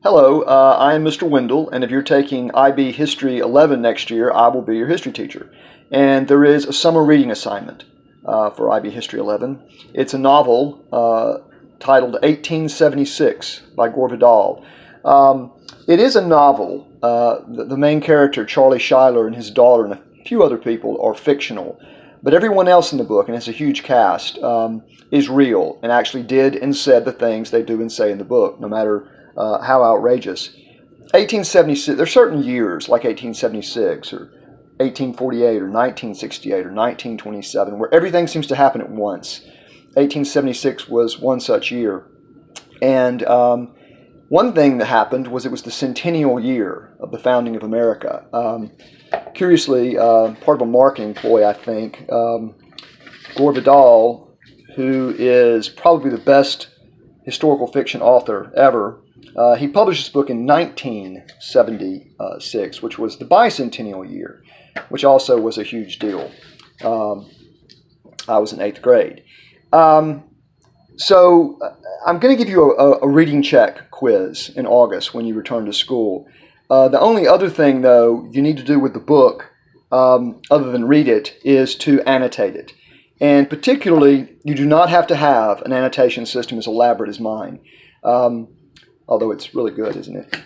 Hello, I am Mr. Wendell, and if you're taking IB History 11 next year, I will be your history teacher. And there is a summer reading assignment for IB History 11. It's a novel titled 1876 by Gore Vidal. It is a novel. The main character, Charlie Schuyler, and his daughter and a few other people are fictional. But everyone else in the book, and it's a huge cast, is real and actually did and said the things they do and say in the book, no matter how outrageous. 1876, there's certain years like 1876 or 1848 or 1968 or 1927 where everything seems to happen at once. 1876 was one such year. And one thing that happened was it was the centennial year of the founding of America. Curiously, part of a marketing ploy, I think, Gore Vidal, who is probably the best historical fiction author ever, he published this book in 1976, which was the bicentennial year, which also was a huge deal. I was in 8th grade. So I'm going to give you a reading check quiz in August when you return to school. The only other thing, though, you need to do with the book, other than read it, is to annotate it. And particularly, you do not have to have an annotation system as elaborate as mine. Although it's really good, isn't it?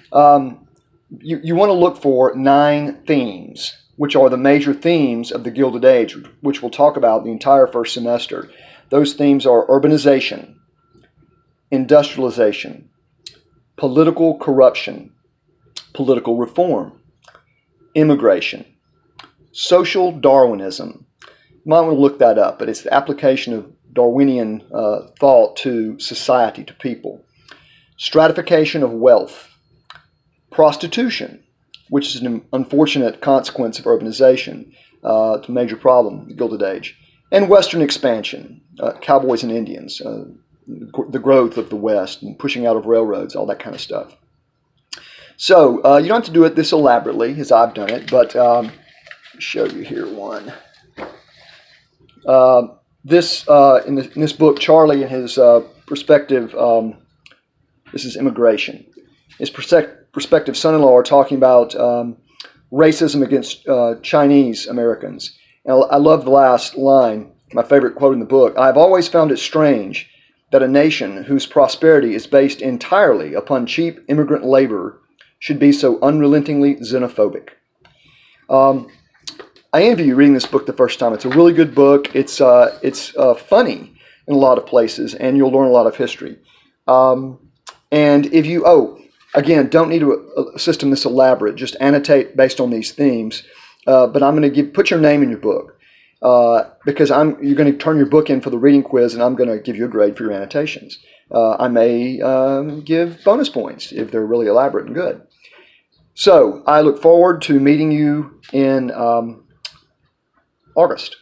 You want to look for 9 themes, which are the major themes of the Gilded Age, which we'll talk about the entire first semester. Those themes are urbanization, industrialization, political corruption, political reform, immigration, social Darwinism. You might want to look that up, but it's the application of Darwinian thought to society, to people. Stratification of wealth, prostitution, which is an unfortunate consequence of urbanization, it's a major problem in the Gilded Age, and Western expansion, cowboys and Indians, the growth of the West and pushing out of railroads, all that kind of stuff. So you don't have to do it this elaborately as I've done it, but I'll show you here one. In this book, Charlie and his prospective this is immigration. His prospective son-in-law are talking about racism against Chinese Americans. And I love the last line, my favorite quote in the book. "I've always found it strange that a nation whose prosperity is based entirely upon cheap immigrant labor should be so unrelentingly xenophobic." I envy you reading this book the first time. It's a really good book. It's funny in a lot of places, and you'll learn a lot of history. And if you, again, don't need a system this elaborate. Just annotate based on these themes. But I'm going to put your name in your book because you're going to turn your book in for the reading quiz, and I'm going to give you a grade for your annotations. I may give bonus points if they're really elaborate and good. So I look forward to meeting you in August.